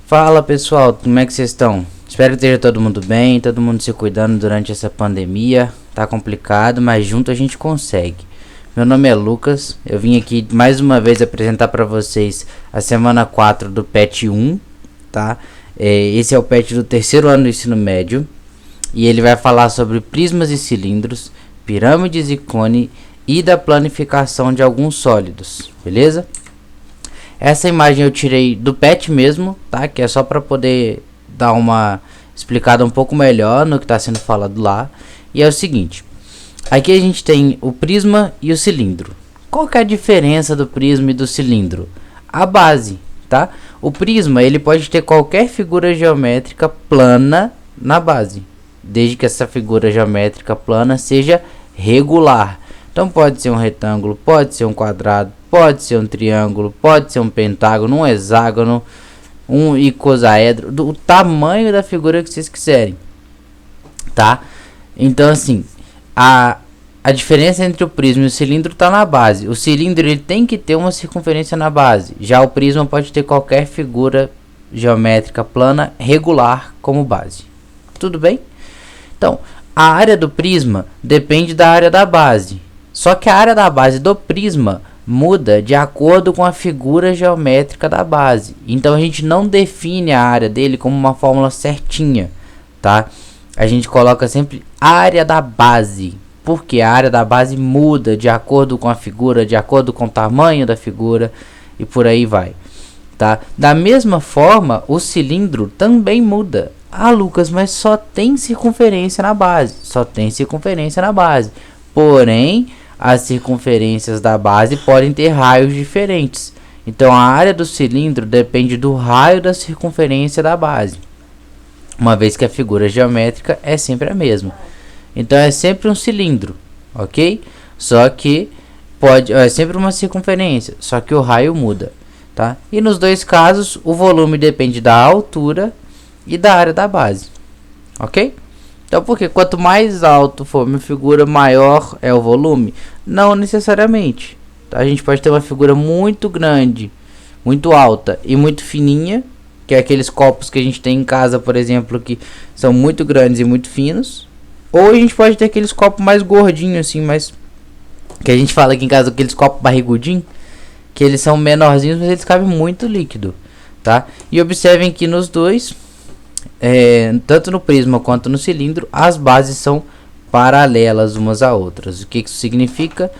Fala pessoal, como é que vocês estão? Espero que esteja todo mundo bem, todo mundo se cuidando durante essa pandemia. Tá complicado, mas junto a gente consegue. Meu nome é Lucas, eu vim aqui mais uma vez apresentar para vocês a semana 4 do PET 1, tá? Esse é o PET do terceiro ano do ensino médio e ele vai falar sobre prismas e cilindros, pirâmides e cone e da planificação de alguns sólidos, beleza? Essa imagem eu tirei do PET mesmo, tá? Que é só para poder dar uma explicada um pouco melhor no que está sendo falado lá. E é o seguinte, aqui a gente tem o prisma e o cilindro. Qual que é a diferença do prisma e do cilindro? A base, tá? O prisma ele pode ter qualquer figura geométrica plana na base, desde que essa figura geométrica plana seja regular. Então pode ser um retângulo, pode ser um quadrado, pode ser um triângulo, pode ser um pentágono, um hexágono, um icosaedro, do tamanho da figura que vocês quiserem, tá? Então assim, a diferença entre o prisma e o cilindro está na base. O cilindro ele tem que ter uma circunferência na base, já o prisma pode ter qualquer figura geométrica plana regular como base. Tudo bem? Então, a área do prisma depende da área da base. Só que a área da base do prisma muda de acordo com a figura geométrica da base. Então a gente não define a área dele como uma fórmula certinha, tá? A gente coloca sempre área da base, porque a área da base muda de acordo com a figura, de acordo com o tamanho da figura e por aí vai, tá? Da mesma forma, o cilindro também muda. Ah, Lucas, mas só tem circunferência na base. Só tem circunferência na base. Porém, as circunferências da base podem ter raios diferentes. Então, a área do cilindro depende do raio da circunferência da base, uma vez que a figura geométrica é sempre a mesma. Então, é sempre um cilindro, ok? Só que é sempre uma circunferência, só que o raio muda, tá? E nos dois casos, o volume depende da altura e da área da base, ok? Então, porque quanto mais alto for uma figura, maior é o volume? Não necessariamente. A gente pode ter uma figura muito grande, muito alta e muito fininha, que é aqueles copos que a gente tem em casa, por exemplo, que são muito grandes e muito finos. Ou a gente pode ter aqueles copos mais gordinhos, assim, mais... que a gente fala aqui em casa, aqueles copos barrigudinhos, que eles são menorzinhos, mas eles cabem muito líquido, tá? E observem que nos dois... tanto no prisma quanto no cilindro, as bases são paralelas umas a outras. O que isso significa?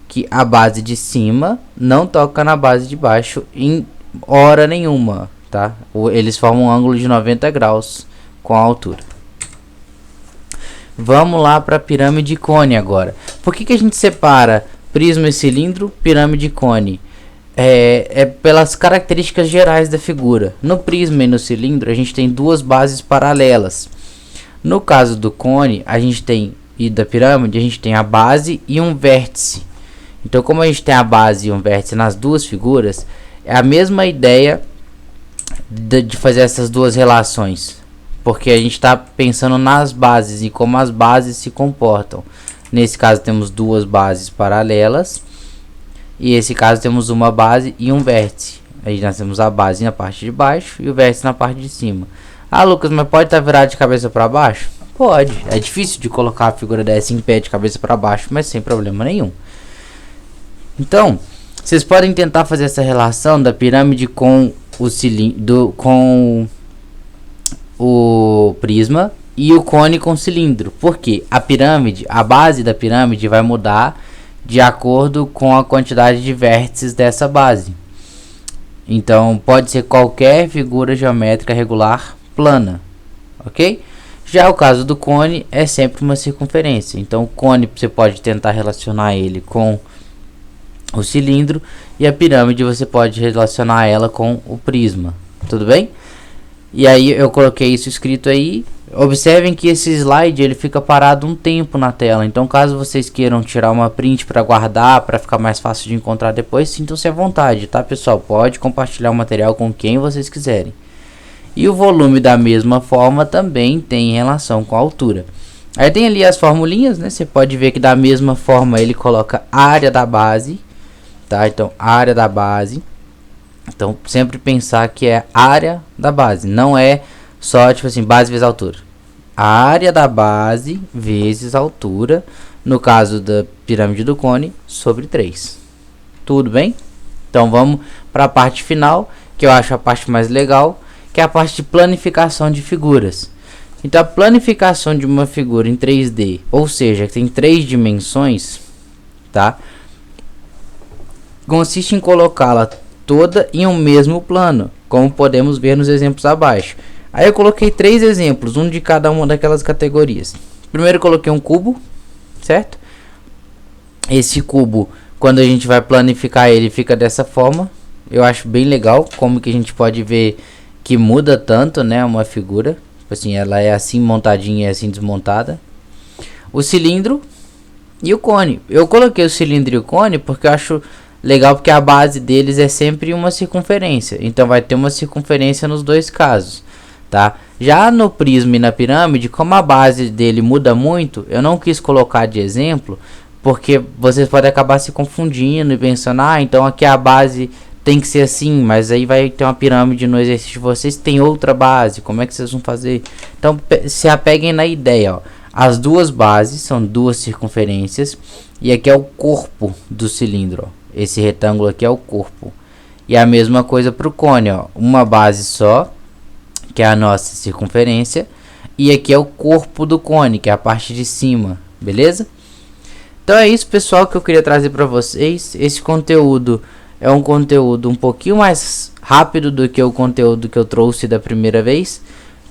Que a base de cima não toca na base de baixo em hora nenhuma, tá? Eles formam um ângulo de 90 graus com a altura. Vamos lá para a pirâmide e cone agora. Por que a gente separa prisma e cilindro, pirâmide e cone? Pelas características gerais da figura. No prisma e no cilindro a gente tem duas bases paralelas. No caso do cone e da pirâmide, a gente tem a base e um vértice. Então, como a gente tem a base e um vértice nas duas figuras, é a mesma ideia de fazer essas duas relações, porque a gente está pensando nas bases e como as bases se comportam. Nesse caso temos duas bases paralelas. E nesse caso temos uma base e um vértice. Aí nós temos a base na parte de baixo e o vértice na parte de cima. Ah, Lucas, mas pode estar virado de cabeça para baixo? Pode. É difícil de colocar a figura dessa em pé de cabeça para baixo, mas sem problema nenhum. Então, vocês podem tentar fazer essa relação da pirâmide com o cilindro, com o prisma, e o cone com o cilindro. Porque a base da pirâmide vai mudar de acordo com a quantidade de vértices dessa base. Então pode ser qualquer figura geométrica regular plana, ok? Já o caso do cone é sempre uma circunferência. Então o cone você pode tentar relacionar ele com o cilindro, e a pirâmide você pode relacionar ela com o prisma, tudo bem? E aí eu coloquei isso escrito aí. Observem que esse slide ele fica parado um tempo na tela. Então caso vocês queiram tirar uma print para guardar, para ficar mais fácil de encontrar depois, sintam-se à vontade, tá pessoal? Pode compartilhar o material com quem vocês quiserem. E o volume da mesma forma também tem relação com a altura. Aí tem ali as formulinhas, né? Você pode ver que da mesma forma ele coloca a área da base, tá? Então área da base Então sempre pensar que é a área da base, não é só tipo assim, base vezes altura. A área da base vezes a altura, no caso da pirâmide do cone, sobre 3. Tudo bem? Então vamos para a parte final, que eu acho a parte mais legal, que é a parte de planificação de figuras. Então a planificação de uma figura em 3D, ou seja, que tem 3 dimensões, tá? Consiste em colocá-la toda em um mesmo plano, como podemos ver nos exemplos abaixo. Aí eu coloquei 3 exemplos, um de cada uma daquelas categorias. Primeiro eu coloquei um cubo, certo? Esse cubo, quando a gente vai planificar ele, fica dessa forma. Eu acho bem legal como que a gente pode ver que muda tanto, né, uma figura. Assim, ela é assim montadinha e assim desmontada. O cilindro e o cone. Eu coloquei o cilindro e o cone porque eu acho legal, porque a base deles é sempre uma circunferência. Então vai ter uma circunferência nos dois casos, tá? Já no prisma e na pirâmide, como a base dele muda muito, eu não quis colocar de exemplo, porque vocês podem acabar se confundindo e pensando, ah, então aqui a base tem que ser assim, mas aí vai ter uma pirâmide no exercício de vocês, tem outra base, como é que vocês vão fazer? Então se apeguem na ideia, ó. As duas bases são duas circunferências, e aqui é o corpo do cilindro, ó. Esse retângulo aqui é o corpo. E a mesma coisa para o cone, ó. Uma base só, que é a nossa circunferência, e aqui é o corpo do cone, que é a parte de cima, beleza? Então é isso, pessoal, que eu queria trazer para vocês. Esse conteúdo é um conteúdo um pouquinho mais rápido do que o conteúdo que eu trouxe da primeira vez,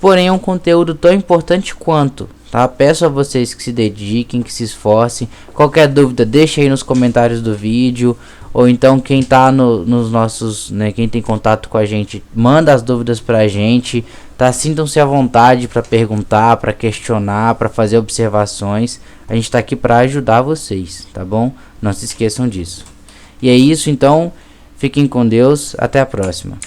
porém é um conteúdo tão importante quanto, tá? Peço a vocês que se dediquem, que se esforcem. Qualquer dúvida, deixa aí nos comentários do vídeo, ou então quem tá nos nossos, né, quem tem contato com a gente, manda as dúvidas pra gente, tá? Sintam-se à vontade para perguntar, para questionar, para fazer observações. A gente tá aqui para ajudar vocês, tá bom? Não se esqueçam disso. E é isso, então, fiquem com Deus, até a próxima.